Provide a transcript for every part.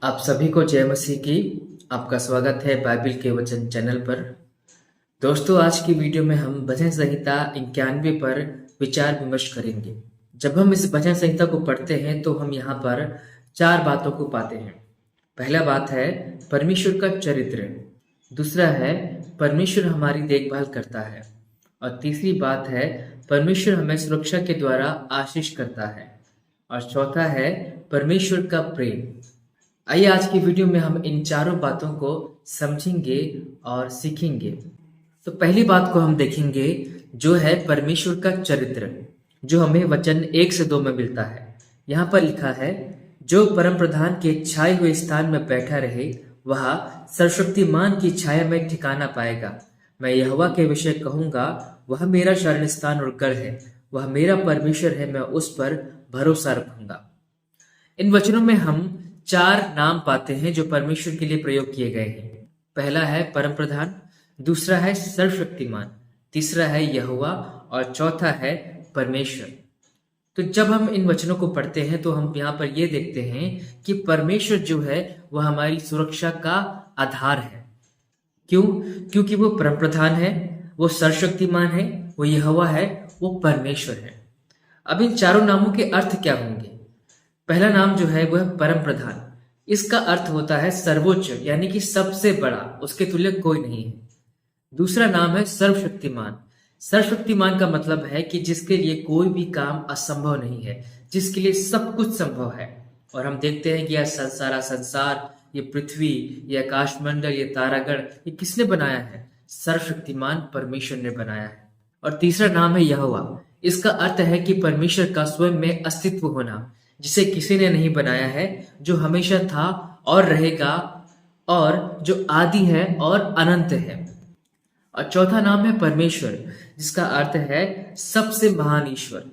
आप सभी को जय मसीह की। आपका स्वागत है बाइबल के वचन चैनल पर। दोस्तों, आज की वीडियो में हम भजन संहिता 91 पर विचार विमर्श करेंगे। जब हम इस भजन संहिता को पढ़ते हैं तो हम यहाँ पर चार बातों को पाते हैं। पहला बात है परमेश्वर का चरित्र। दूसरा है परमेश्वर हमारी देखभाल करता है। और तीसरी बात है परमेश्वर हमें सुरक्षा के द्वारा आशीष करता है। और चौथा है परमेश्वर का प्रेम। आइए आज की वीडियो में हम इन चारों बातों को समझेंगे और सीखेंगे। तो पहली बात को हम देखेंगे जो है परमेश्वर का चरित्र, जो हमें वचन 1 से 2 में मिलता है। यहाँ पर लिखा है, जो परम प्रधान के छाए हुए स्थान में बैठा रहे वह सर्वशक्तिमान की छाया में ठिकाना पाएगा। मैं यहोवा के विषय कहूंगा, वह मेरा शरण स्थान और गढ़ है, वह मेरा परमेश्वर है, मैं उस पर भरोसा रखूंगा। इन वचनों में हम चार नाम पाते हैं जो परमेश्वर के लिए प्रयोग किए गए हैं। पहला है परम प्रधान, दूसरा है सर्वशक्तिमान, तीसरा है यहोवा और चौथा है परमेश्वर। तो जब हम इन वचनों को पढ़ते हैं तो हम यहाँ पर ये देखते हैं कि परमेश्वर जो है वह हमारी सुरक्षा का आधार है। क्यों? क्योंकि वो परम प्रधान है, वो सर्वशक्तिमान है, वो यहोवा है, वो परमेश्वर है। अब इन चारों नामों के अर्थ क्या होंगे? पहला नाम जो है वह परम प्रधान। इसका अर्थ होता है सर्वोच्च, यानी कि सबसे बड़ा, उसके तुल्य कोई नहीं है। दूसरा नाम है सर्वशक्तिमान। सर्वशक्तिमान का मतलब है कि जिसके लिए कोई भी काम असंभव नहीं है, जिसके लिए सब कुछ संभव है। और हम देखते हैं कि यह सारा संसार, ये पृथ्वी, ये आकाशमंडल, ये तारागण, ये किसने बनाया है? सर्वशक्तिमान परमेश्वर ने बनाया है। और तीसरा नाम है यहोवा। इसका अर्थ है कि परमेश्वर का स्वयं में अस्तित्व होना, जिसे किसी ने नहीं बनाया है, जो हमेशा था और रहेगा और जो आदि है और अनंत है। और चौथा नाम है परमेश्वर, जिसका अर्थ है सबसे महान ईश्वर,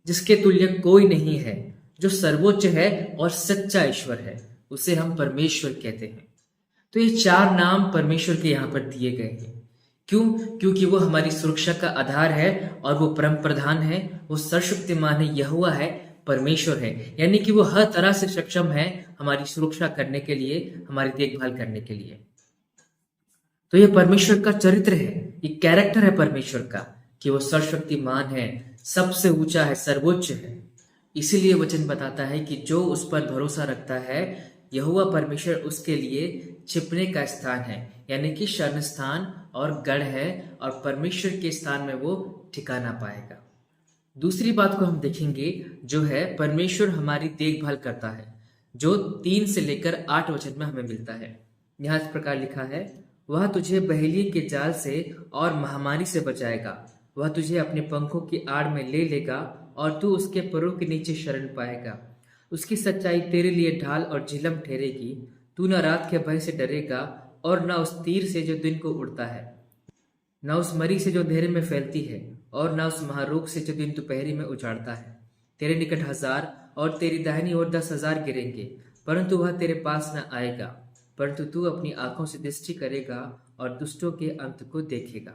जिसके तुल्य कोई नहीं है, जो सर्वोच्च है और सच्चा ईश्वर है, उसे हम परमेश्वर कहते हैं। तो ये चार नाम परमेश्वर के यहाँ पर दिए गए हैं। क्यों? क्योंकि वो हमारी सुरक्षा का आधार है और वो परम प्रधान है, वो सर्वशक्तिमान है, यहोवा है, परमेश्वर है। यानी कि वो हर तरह से सक्षम है हमारी सुरक्षा करने के लिए, हमारी देखभाल करने के लिए। तो ये परमेश्वर का चरित्र है, ये कैरेक्टर है परमेश्वर का कि वो सर्वशक्तिमान है, सबसे ऊंचा है, सर्वोच्च है। इसीलिए वचन बताता है कि जो उस पर भरोसा रखता है, यहोवा परमेश्वर उसके लिए छिपने का स्थान है, यानी कि शरण स्थान और गढ़ है, और परमेश्वर के स्थान में वो ठिकाना पाएगा। दूसरी बात को हम देखेंगे जो है परमेश्वर हमारी देखभाल करता है, जो 3 से लेकर 8 वचन में हमें मिलता है। यहाँ इस प्रकार लिखा है, वह तुझे बहेलिये के जाल से और महामारी से बचाएगा, वह तुझे अपने पंखों की आड़ में ले लेगा और तू उसके परों के नीचे शरण पाएगा। उसकी सच्चाई तेरे लिए ढाल और झिलम ठहरेगी, तू न रात के भय से डरेगा और न उस तीर से जो दिन को उड़ता है, न उस मरी से जो अंधेरे में फैलती है, और न उस महारोग से जो दिन दोपहरी में उजाड़ता है। तेरे निकट 1000 और तेरी दाहिनी ओर 10,000 गिरेंगे, परंतु वह तेरे पास न आएगा। परंतु तू अपनी आंखों से दृष्टि करेगा और दुष्टों के अंत को देखेगा।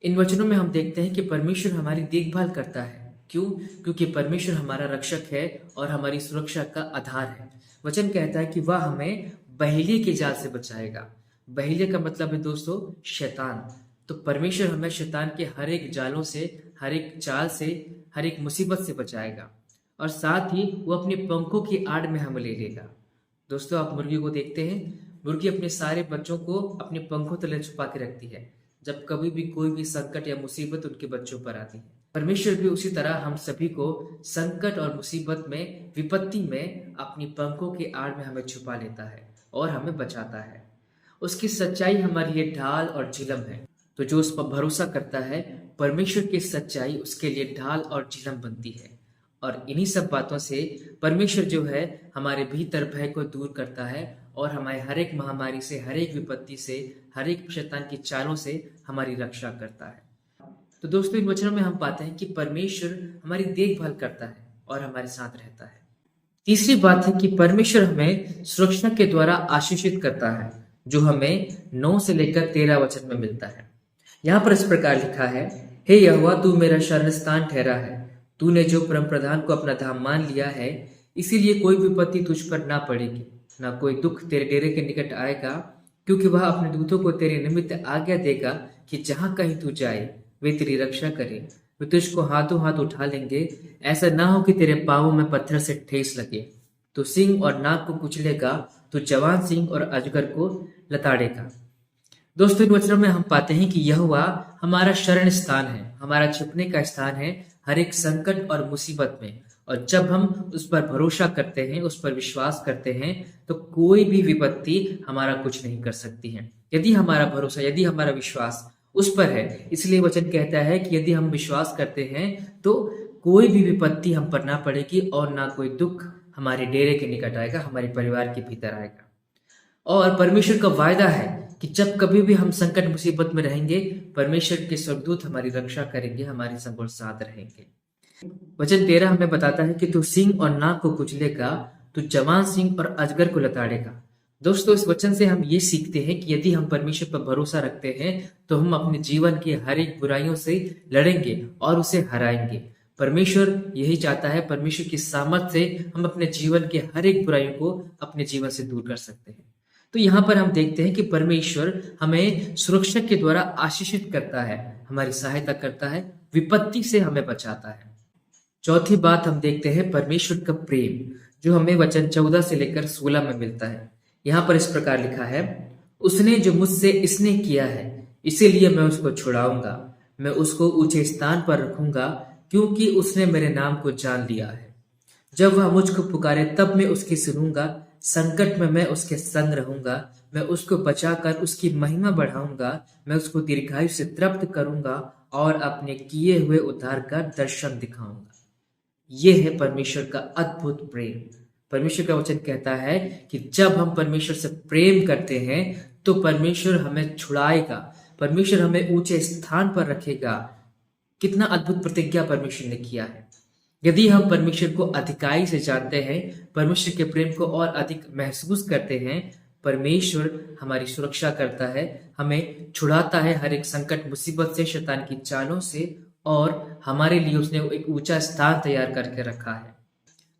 इन वचनों में हम देखते हैं कि परमेश्वर हमारी देखभाल करता है। क्यों? क्योंकि परमेश्वर हमारा रक्षक है और हमारी सुरक्षा का आधार है। वचन कहता है कि वह हमें बहेलिये के जाल से बचाएगा। बहेलिये का मतलब है दोस्तों शैतान। तो परमेश्वर हमें शैतान के हर एक जालों से, हर एक चाल से, हर एक मुसीबत से बचाएगा, और साथ ही वो अपने पंखों की आड़ में हमें ले लेगा। दोस्तों, आप मुर्गी को देखते हैं, मुर्गी अपने सारे बच्चों को अपने पंखों तले छुपा के रखती है, जब कभी भी कोई भी संकट या मुसीबत उनके बच्चों पर आती है। परमेश्वर भी उसी तरह हम सभी को संकट और मुसीबत में, विपत्ति में अपनी पंखों की आड़ में हमें छुपा लेता है और हमें बचाता है। उसकी सच्चाई हमारे लिए ढाल और झिलम है। तो जो उस पर भरोसा करता है, परमेश्वर की सच्चाई उसके लिए ढाल और झिलम बनती है। और इन्हीं सब बातों से परमेश्वर जो है हमारे भीतर भय को दूर करता है और हमारे हर एक महामारी से, हर एक विपत्ति से, हर एक शैतान की चालों से हमारी रक्षा करता है। तो दोस्तों, इन वचनों में हम पाते हैं कि परमेश्वर हमारी देखभाल करता है और हमारे साथ रहता है। तीसरी बात है कि परमेश्वर हमें सुरक्षा के द्वारा आशीषित करता है, जो हमें 9 से लेकर 13 वचन में मिलता है। यहाँ पर इस प्रकार लिखा है, हे यहोवा, तू मेरा शरण स्थान ठहरा है, तूने जो परम प्रधान को अपना धाम मान लिया है, इसीलिए कोई विपत्ति तुझ पर ना पड़ेगी। ना कोई दुख तेरे डेरे के निकट आएगा, क्योंकि वह अपने दूतों को तेरे निमित्त आज्ञा देगा कि जहां कहीं तू जाए वे तेरी रक्षा करें। वे तुझको हाथों हाथ उठा लेंगे, ऐसा ना हो कि तेरे पांवों में पत्थर से ठेस लगे। तू सिंह और नाग को कुचलेगा, तू जवान सिंह और अजगर को लताड़ेगा। दोस्तों, इन वचनों में हम पाते हैं कि यहोवा हमारा शरण स्थान है, हमारा छिपने का स्थान है हर एक संकट और मुसीबत में। और जब हम उस पर भरोसा करते हैं, उस पर विश्वास करते हैं, तो कोई भी विपत्ति हमारा कुछ नहीं कर सकती है। यदि हमारा भरोसा, यदि हमारा विश्वास उस पर है, इसलिए वचन कहता है कि यदि हम विश्वास करते हैं तो कोई भी विपत्ति हम पर ना पड़ेगी और ना कोई दुख हमारे डेरे के निकट आएगा, हमारे परिवार के भीतर आएगा। और परमेश्वर का वायदा है कि जब कभी भी हम संकट मुसीबत में रहेंगे, परमेश्वर के स्वर्गदूत हमारी रक्षा करेंगे, हमारे संग और साथ रहेंगे। वचन 13 हमें बताता है कि तू सिंह और नाग को कुचलेगा, तू जवान सिंह और अजगर को लताड़ेगा। दोस्तों, इस वचन से हम ये सीखते हैं कि यदि हम परमेश्वर पर भरोसा रखते हैं तो हम अपने जीवन की हर एक बुराइयों से लड़ेंगे और उसे हराएंगे। परमेश्वर यही चाहता है, परमेश्वर की सामर्थ से हम अपने जीवन के हर एक बुराइयों को अपने जीवन से दूर कर सकते हैं। तो यहाँ पर हम देखते हैं कि परमेश्वर हमें सुरक्षा के द्वारा आशीषित करता है, हमारी सहायता करता है, विपत्ति से हमें बचाता है। चौथी बात हम देखते हैं परमेश्वर का प्रेम, जो हमें वचन 14 से लेकर 16 में मिलता है। यहाँ पर इस प्रकार लिखा है, उसने जो मुझसे इसने किया है, इसीलिए मैं उसको छुड़ाऊंगा, मैं उसको ऊंचे स्थान पर रखूंगा, क्योंकि उसने मेरे नाम को जान लिया है। जब वह मुझको पुकारे तब मैं उसकी सुनूंगा, संकट में मैं उसके संग रहूंगा, मैं उसको बचाकर उसकी महिमा बढ़ाऊंगा, मैं उसको दीर्घायु से तृप्त करूंगा और अपने किए हुए उद्धार का दर्शन दिखाऊंगा। ये है परमेश्वर का अद्भुत प्रेम। परमेश्वर का वचन कहता है कि जब हम परमेश्वर से प्रेम करते हैं तो परमेश्वर हमें छुड़ाएगा, परमेश्वर हमें ऊंचे स्थान पर रखेगा। कितना अद्भुत प्रतिज्ञा परमेश्वर ने किया है। यदि हम परमेश्वर को अधिकाई से जानते हैं, परमेश्वर के प्रेम को और अधिक महसूस करते हैं, परमेश्वर हमारी सुरक्षा करता है, हमें छुड़ाता है हर एक संकट मुसीबत से, शैतान की चालों से, और हमारे लिए उसने एक ऊंचा स्थान तैयार करके रखा है।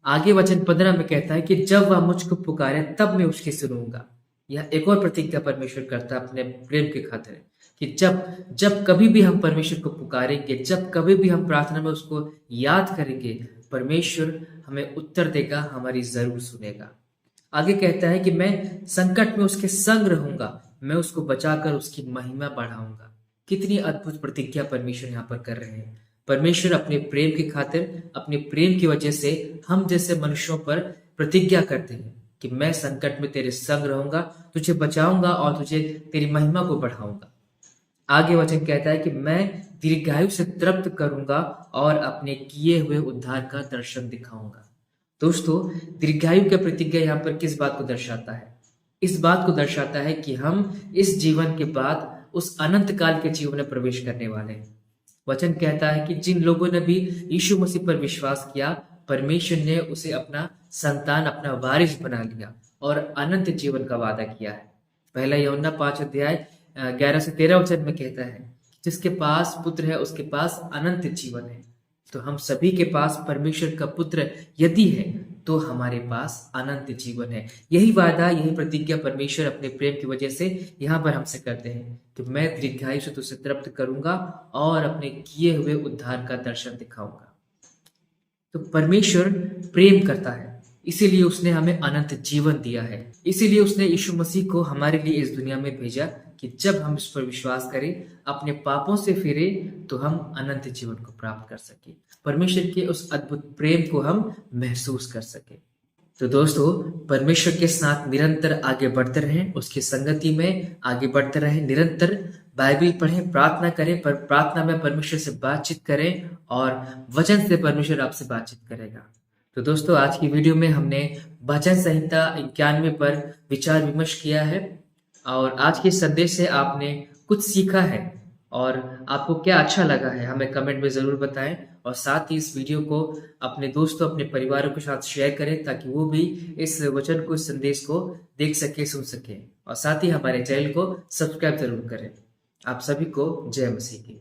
आगे वचन 15 में कहता है कि जब वह मुझको पुकारे तब मैं उसकी सुनूंगा। यह एक और प्रतिज्ञा परमेश्वर करता है अपने प्रेम के खातिर, कि जब जब कभी भी हम परमेश्वर को पुकारेंगे, जब कभी भी हम प्रार्थना में उसको याद करेंगे, परमेश्वर हमें उत्तर देगा, हमारी जरूर सुनेगा। आगे कहता है कि मैं संकट में उसके संग रहूंगा, मैं उसको बचाकर उसकी महिमा बढ़ाऊंगा। कितनी अद्भुत प्रतिज्ञा परमेश्वर यहाँ पर कर रहे हैं। परमेश्वर अपने प्रेम की खातिर, अपने प्रेम की वजह से हम जैसे मनुष्यों पर प्रतिज्ञा करते हैं कि मैं संकट में तेरे संग रहूंगा, तुझे बचाऊंगा और तुझे तेरी महिमा को बढ़ाऊंगा। आगे वचन कहता है कि मैं दीर्घायु से तृप्त करूंगा और अपने किए हुए उद्धार का दर्शन दिखाऊंगा। दोस्तों, दीर्घायु का प्रतिज्ञा यहाँ पर किस बात को दर्शाता है? इस बात को दर्शाता है कि हम इस जीवन के बाद उस अनंत काल के जीवन में प्रवेश करने वाले हैं। वचन कहता है कि जिन लोगों ने भी यीशु मसीह पर विश्वास किया, परमेश्वर ने उसे अपना संतान, अपना वारिस बना लिया और अनंत जीवन का वादा किया है। पहला यूहन्ना 5 अध्याय 11 से 13 वचन में कहता है, जिसके पास पुत्र है उसके पास अनंत जीवन है। तो हम सभी के पास परमेश्वर का पुत्र यदि है तो हमारे पास अनंत जीवन है। यही वादा, यही प्रतिज्ञा परमेश्वर अपने प्रेम की वजह से यहाँ पर हमसे करते हैं कि मैं दीर्घायु से तुझे तृप्त करूंगा और अपने किए हुए उद्धार का दर्शन दिखाऊंगा। तो परमेश्वर प्रेम करता है, इसीलिए उसने हमें अनंत जीवन दिया है। इसीलिए उसने यीशु मसीह को हमारे लिए इस दुनिया में भेजा कि जब हम इस पर विश्वास करें, अपने पापों से फिरे, तो हम अनंत जीवन को प्राप्त कर सके, परमेश्वर के उस अद्भुत प्रेम को हम महसूस कर सके। तो दोस्तों, परमेश्वर के साथ निरंतर आगे बढ़ते रहें, उसकी संगति में आगे बढ़ते रहें, निरंतर बाइबल पढ़ें, प्रार्थना करें, पर प्रार्थना में परमेश्वर से बातचीत करें और वचन से परमेश्वर आपसे बातचीत करेगा। तो दोस्तों, आज की वीडियो में हमने भजन संहिता 91 पर विचार विमर्श किया है और आज के संदेश से आपने कुछ सीखा है और आपको क्या अच्छा लगा है, हमें कमेंट में जरूर बताएं। और साथ ही इस वीडियो को अपने दोस्तों, अपने परिवारों के साथ शेयर करें ताकि वो भी इस वचन को, इस संदेश को देख सके, सुन सके। और साथ ही हमारे चैनल को सब्सक्राइब जरूर करें। आप सभी को जय मसीह की।